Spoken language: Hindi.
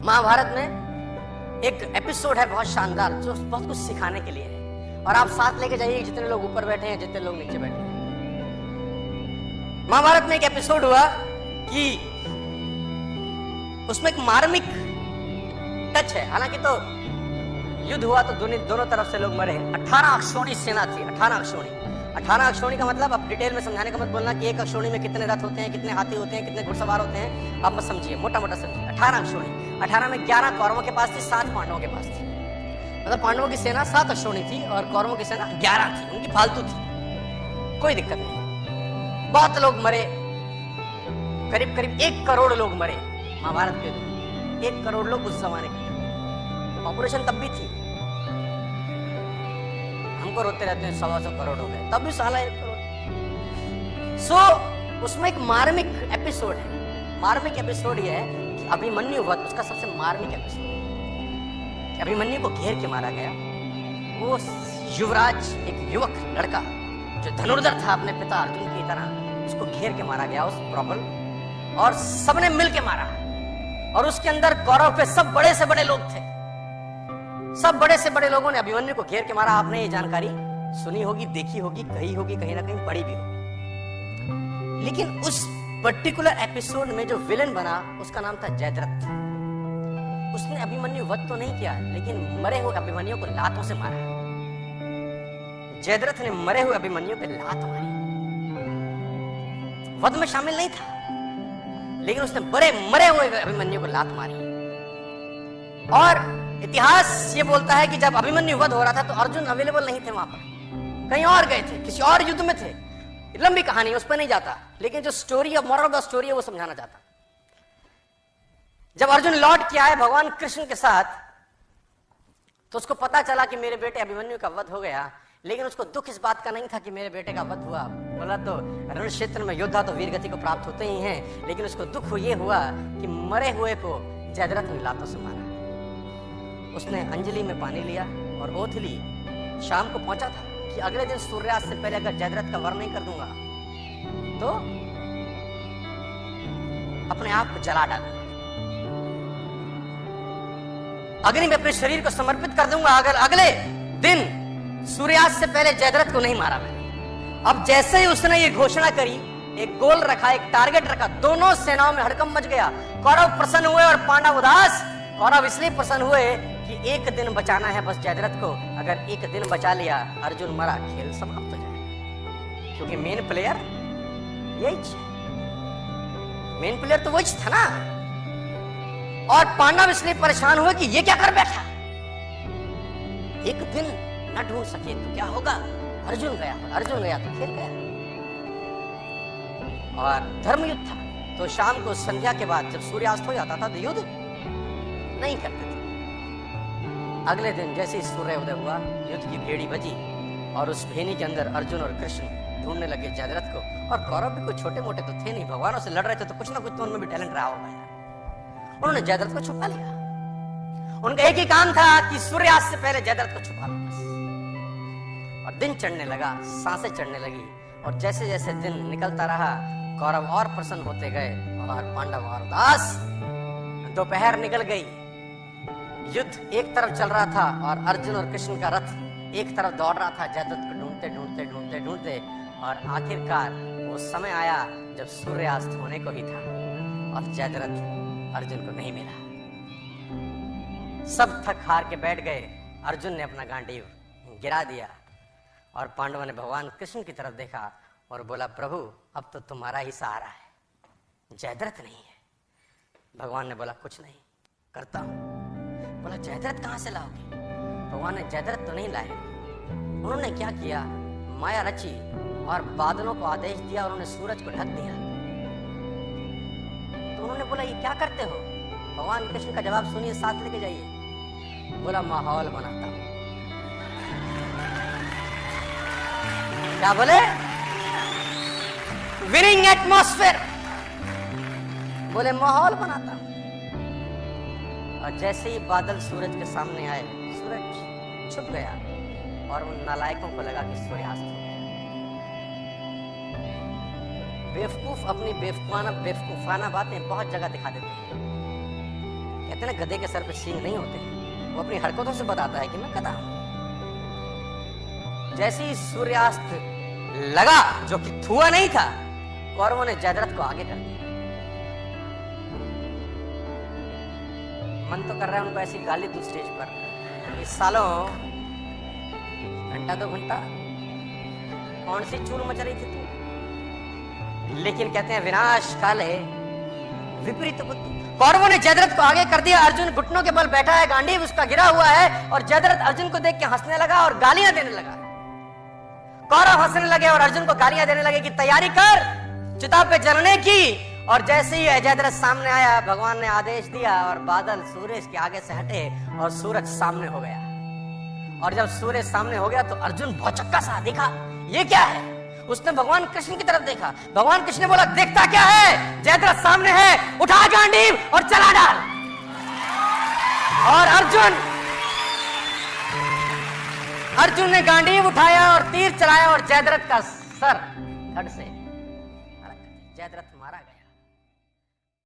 महाभारत में एक एपिसोड है बहुत शानदार जो बहुत कुछ सिखाने के लिए है, और आप साथ लेके जाइए जितने लोग ऊपर बैठे हैं, जितने लोग नीचे बैठे हैं। महाभारत में एक एपिसोड हुआ कि उसमें एक मार्मिक टच है। हालांकि तो युद्ध हुआ तो दोनों तरफ से लोग मरे। 18 अक्षौणी सेना थी। 18 अक्षौणी का मतलब अब डिटेल में समझाने का मत बोलना कि एक अक्षौणी में कितने रथ होते हैं, कितने हाथी होते हैं, कितने घुड़सवार होते हैं, आप मत समझिए, मोटा मोटा समझिए। 18 अक्षौणी, 18 में 11 कौरवों के पास थी, 7 पांडवों के पास थी। मतलब पांडवों की सेना 7 अक्षौणी थी और कौरवों की सेना 11 थी। उनकी फालतू थी, कोई दिक्कत नहीं। बहुत लोग मरे, करीब करीब 1 करोड़ लोग मरे महाभारत के युद्ध। 1 करोड़ लोग उस जमाने के, पॉपुलेशन तब भी थी। हमको रोते रहते हैं 125 करोड़ हो गए, तब भी साला 1 करोड़। उसमें एक मार्मिक एपिसोड है। मार्मिक एपिसोड ये है कि अभिमन्यु वध उसका सबसे मार्मिक एपिसोड है। अभिमन्यु को घेर के मारा गया। वो युवराज, एक युवक लड़का जो धनुर्धर था अपने पिता अर्जुन की तरह, उसको घेर के मारा गया उस प्रॉब्लम, और सबने मिल के मारा। और उसके अंदर कौरव पे सब बड़े से बड़े लोग थे। सब बड़े से बड़े लोगों ने अभिमन्यु को घेर के मारा। आपने ये जानकारी सुनी होगी, देखी होगी, कही होगी, कहीं ना कहीं पढ़ी भी होगी। लेकिन उस पर्टिकुलर एपिसोड में जो विलेन बना उसका नाम था जयद्रथ। उसने अभिमन्यु वध तो नहीं किया, लेकिन मरे हुए अभिमन्यु को लातों से मारा। जयद्रथ ने मरे हुए अभिमन्यु पे लात मारी। वध में शामिल नहीं था, लेकिन उसने मरे हुए अभिमन्यु को लात मारी। और इतिहास ये बोलता है कि जब अभिमन्यु वध हो रहा था तो अर्जुन अवेलेबल नहीं थे वहां पर, कहीं और गए थे, किसी और युद्ध में थे। लंबी कहानी है, उस पर नहीं जाता, लेकिन जो story of moral of the story है वो समझाना चाहता। जब अर्जुन लौट के आए भगवान कृष्ण के साथ, तो उसको पता चला कि मेरे बेटे अभिमन्यु का वध हो गया। लेकिन उसको दुख इस बात का नहीं था कि मेरे बेटे का वध हुआ। बोला तो रण क्षेत्र में योद्धा तो वीर गति को प्राप्त होते ही हैं, लेकिन उसको दुख ये हुआ कि मरे हुए को जयद्रथ ने लातों से मारा। उसने अंजलि में पानी लिया और ओथ ली। शाम को पहुंचा था कि अगले दिन सूर्यास्त से पहले अगर जयद्रथ का वर्ण नहीं कर दूंगा तो अपने आप को जला डालूंगा, अग्नि में अपने शरीर को समर्पित कर दूंगा अगर अगले दिन सूर्यास्त से पहले जयद्रथ को नहीं मारा मैंने। अब जैसे ही उसने ये घोषणा करी, एक गोल रखा, एक टारगेट रखा, दोनों सेनाओं में हड़कंप मच गया। कौरव प्रसन्न हुए और पांडव उदास। कौरव इसलिए प्रसन्न हुए कि एक दिन बचाना है बस जयद्रथ को। अगर एक दिन बचा लिया, अर्जुन मरा, खेल समाप्त हो जाएगा, क्योंकि मेन प्लेयर यही है। मेन प्लेयर तो वही था ना। और पांडव इसलिए परेशान हुए कि ये क्या कर बैठा, एक दिन न ढूंढ सके तो क्या होगा। अर्जुन गया तो खेल गया। और धर्मयुद्ध था, तो शाम को संध्या के बाद जब सूर्यास्त हो जाता था तो युद्ध नहीं करते थे। अगले दिन जैसे ही सूर्य उदय हुआ, युद्ध की भेड़ी बजी और उस भेड़ी के अंदर अर्जुन और कृष्ण ढूंढने लगे जयद्रथ को। और कौरव भी कोई छोटे मोटे तो थे नहीं, भगवानों से लड़ रहे थे, तो कुछ ना कुछ तो उनमें भी टैलेंट रहा होगा यार। उन्होंने जयद्रथ को छुपा लिया। उनका एक ही काम था कि सूर्यास्त से पहले जयद्रथ को छुपा लो बस। और दिन चढ़ने लगा, सांसें चढ़ने लगी, और जैसे जैसे दिन निकलता रहा कौरव और प्रसन्न होते गए और पांडव और उदास। दोपहर निकल गई, युद्ध एक तरफ चल रहा था और अर्जुन और कृष्ण का रथ एक तरफ दौड़ रहा था जयद्रथ को ढूंढते। और आखिरकार वो समय आया जब सूर्यास्त होने को ही था और जयद्रथ अर्जुन को नहीं मिला। सब थक हार के बैठ गए। अर्जुन ने अपना गांडीव गिरा दिया और पांडवों ने भगवान कृष्ण की तरफ देखा और बोला, प्रभु अब तो तुम्हारा ही सहारा है, जयद्रथ नहीं है। भगवान ने बोला, कुछ नहीं, करता हूं। बोला, जयद्रथ कहां से लाओगे? भगवान ने जयद्रथ तो नहीं लाए। उन्होंने क्या किया, माया रची और बादलों को आदेश दिया, उन्होंने सूरज को ढक दिया। तो उन्होंने बोला, ये क्या करते हो? भगवान कृष्ण का जवाब सुनिए, साथ लेके जाइए। बोला, माहौल बनाता हूं। क्या बोले? Winning atmosphere. बोले, माहौल बनाता हूं। और जैसे ही बादल सूरज के सामने आए, सूरज छुप गया और उन नालायकों को लगा कि सूर्यास्त हो गया। बेवकूफ अपनी बेवकूफाना बातें बहुत जगह दिखा देते हैं। कहते हैं ना गधे के सर पे सींग नहीं होते हैं, वो अपनी हरकतों से बताता है कि मैं गधा हूं। जैसे ही सूर्यास्त लगा, जो कि हुआ नहीं था, कौरवों ने जयद्रथ को आगे कर दिया। मन तो कर रहा है उनको ऐसी गाली दूं स्टेज पर, इस सालों घंटा 2 घंटा कौन सी चूल मच रही थी तू। लेकिन कहते हैं विनाश काले विपरीत बुद्धि। कौरवों ने जयद्रथ को आगे कर दिया। अर्जुन घुटनों के बल बैठा है, गांडीव उसका गिरा हुआ है, और जयद्रथ अर्जुन को देख के हंसने लगा और गालियां देने लगा। कौरव हंसने लगे और अर्जुन को गालियां देने लगे कि तैयारी कर चिता पे जलने की। और जैसे ही जयद्रथ सामने आया, भगवान ने आदेश दिया और बादल सूरज के आगे से हटे और सूरज सामने हो गया। और जब सूरज सामने हो गया तो अर्जुन भौचक्का सा देखा, ये क्या है। उसने भगवान कृष्ण की तरफ देखा। भगवान कृष्ण ने बोला, देखता क्या है, जयद्रथ सामने है, उठा गांडीव और चला डाल। और अर्जुन ने गांडीव उठाया और तीर चलाया और जयद्रथ का सर धड़ से जयद्रथ मारा गया।